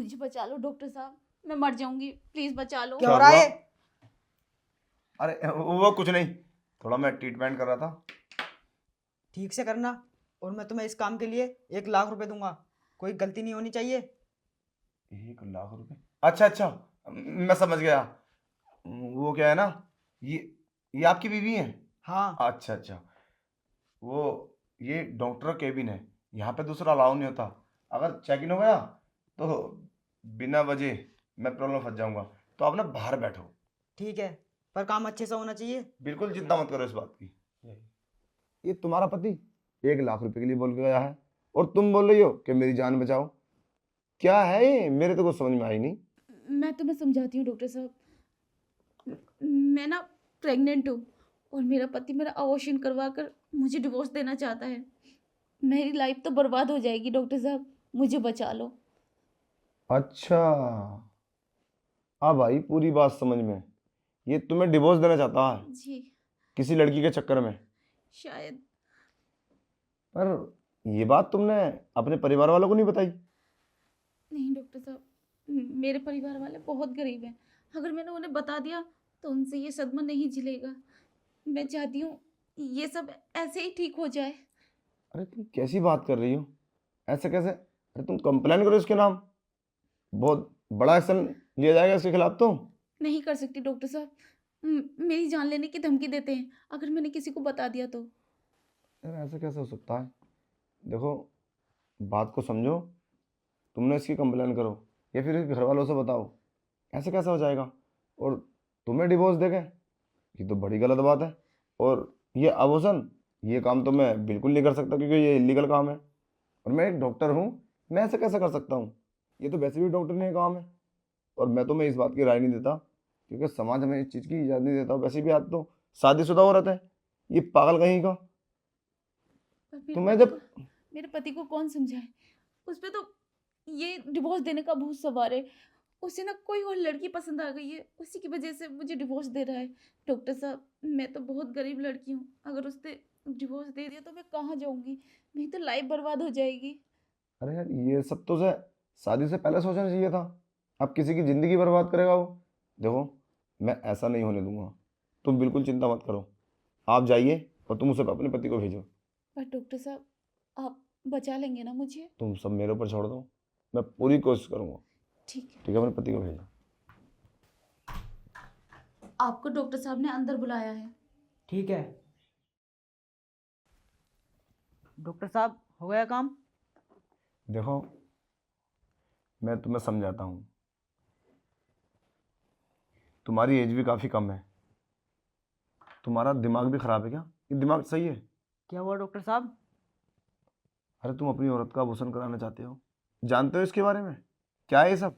मुझे बचा लो डॉक्टर साहब, मैं मर जाऊंगी, प्लीज बचा लो। क्या हो रहा है? अरे वो कुछ नहीं, थोड़ा मैं ट्रीटमेंट कर रहा था। ठीक से करना, और मैं तुम्हें इस काम के लिए 1 लाख रुपए दूंगा। कोई गलती नहीं होनी चाहिए। 1 लाख रुपए? अच्छा अच्छा, मैं समझ गया। वो क्या है ना, ये ये आपकी बीवी है? हाँ। अच्छा अच्छा, वो ये डॉक्टर केबिन है, यहाँ पे दूसरा अलाउ नहीं होता। अगर चेक इन हो गया तो बिना वजह मैं प्रॉब्लम फंस जाऊंगा। तो आप ना बाहर बैठो। ठीक है, पर काम अच्छे से होना चाहिए। बिल्कुल चिंता मत करो इस बात की। ये तुम्हारा पति 1 लाख रुपए के लिए बोल के गया है, और तुम बोल रही हो कि मेरी जान बचाओ। क्या है ये, मेरे तो कुछ समझ में आई नहीं। मैं तुम्हें समझाती हूँ डॉक्टर साहब। मैं ना प्रेग्नेंट हूँ, और मेरा पति मेरा अबॉर्शन करवा कर मुझे डिवोर्स देना चाहता है। मेरी लाइफ तो बर्बाद हो जाएगी डॉक्टर साहब, मुझे बचा लो। अच्छा, अब आई पूरी बात समझ में। ये तुम्हें डिवोर्स देना चाहता है जी किसी लड़की के चक्कर में। शायद। पर ये बात तुमने अपने परिवार वालों को नहीं बताई? नहीं डॉक्टर साहब, मेरे परिवार वाले बहुत गरीब हैं। अगर मैंने उन्हें बता दिया तो उनसे ये सदमा नहीं झेलेगा। मैं चाहती हूँ ये सब ऐसे ही ठीक हो जाए। अरे तुम कैसी बात कर रही हो, ऐसे कैसे? अरे तुम कंप्लेन करो इसके नाम, बहुत बड़ा एक्शन लिया जाएगा इसके खिलाफ तो। नहीं कर सकती डॉक्टर साहब, मेरी जान लेने की धमकी देते हैं अगर मैंने किसी को बता दिया तो। यार ऐसे कैसे हो सकता है? देखो, बात को समझो। तुमने इसकी कंप्लेन करो या फिर इसके घर वालों से बताओ, ऐसे कैसे हो जाएगा? और तुम्हें डिवोर्स देंगे, ये तो बड़ी गलत बात है। और ये अबॉर्शन, ये काम तो मैं बिल्कुल नहीं कर सकता क्योंकि ये इलीगल काम है। और मैं एक डॉक्टर हूँ, मैं ऐसे कैसे कर सकता हूँ? ये तो वैसे भी डॉक्टर ने काम है। और मैं तुम्हें इस बात की राय नहीं देता क्योंकि समाज हमें इस चीज़ की इजाज़त नहीं देता। वैसे भी आज तो शादीशुदा औरत है, ये पागल कहीं का। पर तुम्हें जब मेरे पति को कौन समझाए? उस पे तो ये डिवोर्स देने का भूत सवार है। उसे ना कोई और लड़की पसंद आ गई है, उसी की वजह से मुझे डिवोर्स दे रहा है। डॉक्टर साहब, मैं तो बहुत गरीब लड़की हूँ, अगर उसने डिवोर्स दे दिया तो मैं कहाँ जाऊँगी? मेरी तो लाइफ बर्बाद हो जाएगी। अरे यार, ये सब तो से शादी से पहले सोचना चाहिए था। अब किसी की ज़िंदगी बर्बाद करेगा वो? देखो, मैं ऐसा नहीं होने दूंगा। तुम बिल्कुल चिंता मत करो, आप जाइए और तुम उसे अपने पति को भेजो। पर डॉक्टर साहब, आप बचा लेंगे ना मुझे? तुम सब मेरे ऊपर छोड़ दो, मैं पूरी कोशिश करूंगा। ठीक है। ठीक है, अपने पति को भेजो। आपको डॉक्टर साहब ने अंदर बुलाया है। ठीक है डॉक्टर साहब, हो गया काम? देखो, मैं तुम्हें समझाता हूँ। तुम्हारी एज भी काफ़ी कम है, तुम्हारा दिमाग भी खराब है क्या? ये दिमाग सही है? क्या हुआ डॉक्टर साहब? अरे तुम अपनी औरत का आभूषण कराना चाहते हो, जानते हो इसके बारे में क्या है ये सब?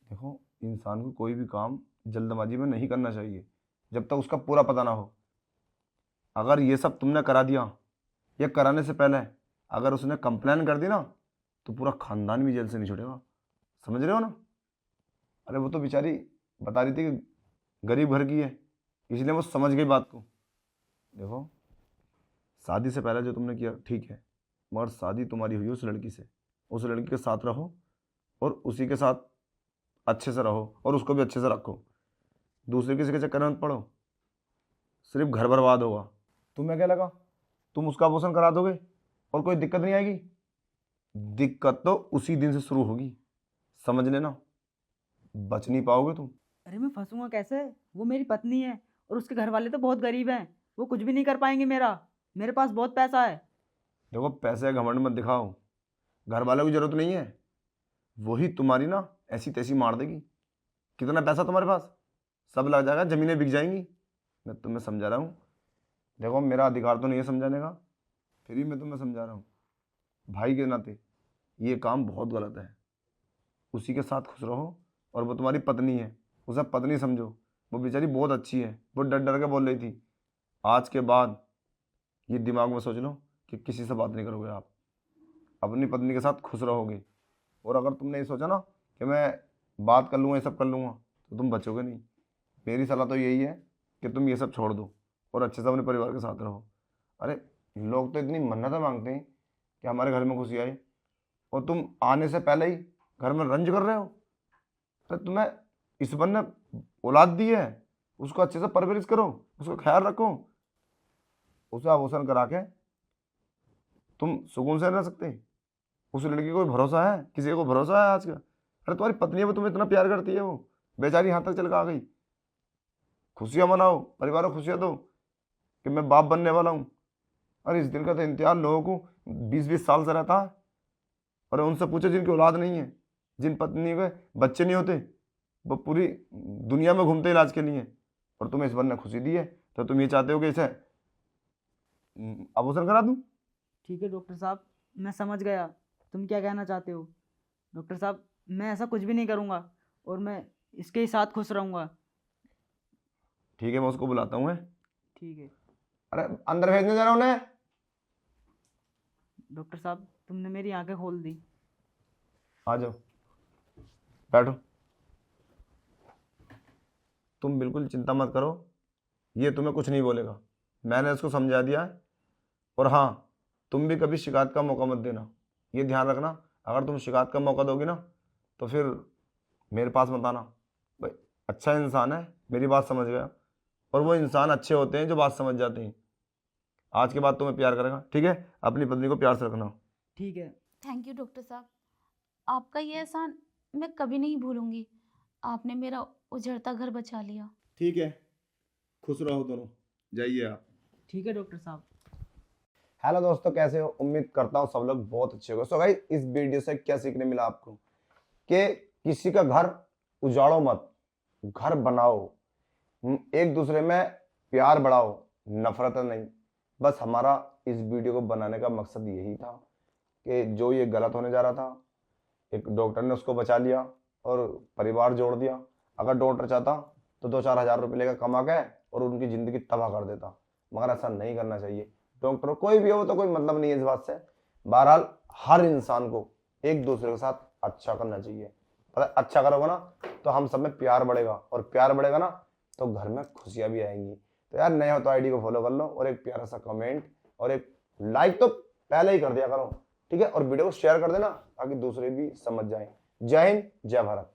देखो, इंसान को कोई भी काम जल्दबाजी में नहीं करना चाहिए जब तक उसका पूरा पता ना हो। अगर ये सब तुमने करा दिया या कराने से पहले अगर उसने कंप्लेन कर दी ना, तो पूरा खानदान भी जेल से नहीं छूटेगा। समझ रहे हो ना? अरे वो तो बेचारी बता रही थी कि गरीब घर की है, इसलिए वो समझ गई बात को। देखो, शादी से पहले जो तुमने किया ठीक है, मगर शादी तुम्हारी हुई उस लड़की से। उस लड़की के साथ रहो और उसी के साथ अच्छे से रहो और उसको भी अच्छे से रखो। दूसरे किसी के चक्कर में मत पड़ो, सिर्फ घर बर्बाद होगा। तुम्हें क्या लगा तुम उसका अबॉर्शन करा दोगे और कोई दिक्कत नहीं आएगी? दिक्कत तो उसी दिन से शुरू होगी, समझ लेना। बच नहीं पाओगे तुम। अरे मैं फंसूंगा कैसे? वो मेरी पत्नी है, और उसके घर वाले तो बहुत गरीब हैं। वो कुछ भी नहीं कर पाएंगे मेरे पास बहुत पैसा है। देखो, पैसे का घमंड मत दिखाओ, घर वालों की जरूरत नहीं है। वही तुम्हारी ना ऐसी तैसी मार देगी। कितना पैसा तुम्हारे पास, सब लग जाएगा, जमीनें बिक जाएंगी। मैं तुम्हें समझा रहा हूँ। देखो, मेरा अधिकार तो नहीं है समझाने का, फिर भी मैं तुम्हें समझा रहा हूँ भाई के नाते। ये काम बहुत गलत है। उसी के साथ खुश रहो। और वो तुम्हारी पत्नी है, उसे पत्नी समझो। वो बेचारी बहुत अच्छी है, वो डर डर के बोल रही थी। आज के बाद ये दिमाग में सोच लो कि किसी से बात नहीं करोगे आप, अपनी पत्नी के साथ खुश रहोगे। और अगर तुमने ये सोचा ना कि मैं बात कर लूँगा, ये सब कर लूँगा, तो तुम बचोगे नहीं। मेरी सलाह तो यही है कि तुम ये सब छोड़ दो और अच्छे से अपने परिवार के साथ रहो। अरे, लोग तो इतनी मन्नतें मांगते हैं कि हमारे घर में खुशी आए, और तुम आने से पहले ही घर में रंज कर रहे हो। अरे तुम्हें ईश्वर ने औलाद दी है, उसको अच्छे से परवरिश करो, उसका ख्याल रखो। उसे आभूषण करा के तुम सुकून से रह सकते? उस लड़की को भरोसा है? किसी को भरोसा है आज का? अरे तुम्हारी पत्नी है, वो तुम्हें इतना प्यार करती है, वो बेचारी यहाँ तक चल के आ गई। खुशियाँ मनाओ, परिवार को खुशियाँ दो कि मैं बाप बनने वाला हूँ। अरे इस दिन का तो इंतजार लोगों को 20-20 साल से रहता है। और उनसे पूछो जिनकी औलाद नहीं है, जिन पत्नी के बच्चे नहीं होते, वो पूरी दुनिया में घूमते इलाज के लिए, और तुम्हें इस बार ने खुशी दी है, तो तुम ये चाहते हो कि इसे आभूषण करा दूं? ठीक है डॉक्टर साहब, मैं समझ गया तुम क्या कहना चाहते हो। डॉक्टर साहब, मैं ऐसा कुछ भी नहीं करूँगा और मैं इसके ही साथ खुश रहूँगा। ठीक है, मैं उसको बुलाता हूँ। ठीक है अरे अंदर भेजने जा रहा हूँ उन्हें। डॉक्टर साहब, तुमने मेरी आंखें खोल दी। आ जाओ, बैठो। तुम बिल्कुल चिंता मत करो, ये तुम्हें कुछ नहीं बोलेगा, मैंने इसको समझा दिया है। और हाँ, तुम भी कभी शिकायत का मौका मत देना, ये ध्यान रखना। अगर तुम शिकायत का मौका दोगी ना, तो फिर मेरे पास मत आना। भाई अच्छा इंसान है, मेरी बात समझ गया, और वो इंसान अच्छे होते हैं जो बात समझ जाते हैं। आज के बाद तुम्हें प्यार करेगा, ठीक है? अपनी पत्नी को प्यार से रखना। ठीक है। थैंक यू डॉक्टर साहब, आपका ये एहसान मैं कभी नहीं भूलूंगी। आपने मेरा उजड़ता घर बचा लिया। ठीक है, खुश रहो दोनों, जाइए आप। ठीक है डॉक्टर साहब। हेलो दोस्तों, कैसे हो? उम्मीद करता हूँ सब लोग बहुत अच्छे हो। सो गाइस, इस वीडियो से क्या सीखने मिला आपको कि किसी का घर उजाड़ो मत, घर बनाओ। एक दूसरे में प्यार बढ़ाओ, नफरत नहीं। बस हमारा इस वीडियो को बनाने का मकसद यही था कि जो ये गलत होने जा रहा था, एक डॉक्टर ने उसको बचा लिया और परिवार जोड़ दिया। अगर डॉक्टर चाहता तो 2-4 हज़ार रुपये लेकर कमा के और उनकी ज़िंदगी तबाह कर देता, मगर ऐसा नहीं करना चाहिए। डॉक्टर कोई भी हो तो कोई मतलब नहीं है इस बात से। बहरहाल हर इंसान को एक दूसरे के साथ अच्छा करना चाहिए। पता है, अच्छा करोगे ना तो हम सब में प्यार बढ़ेगा, और प्यार बढ़ेगा ना तो घर में खुशियाँ भी आएंगी। तो यार, नए हो तो आईडी को फॉलो कर लो, और एक प्यारा सा कमेंट और एक लाइक तो पहले ही कर दिया करो, ठीक है? और वीडियो को शेयर कर देना ताकि दूसरे भी समझ जाएं। जय हिंद, जय भारत।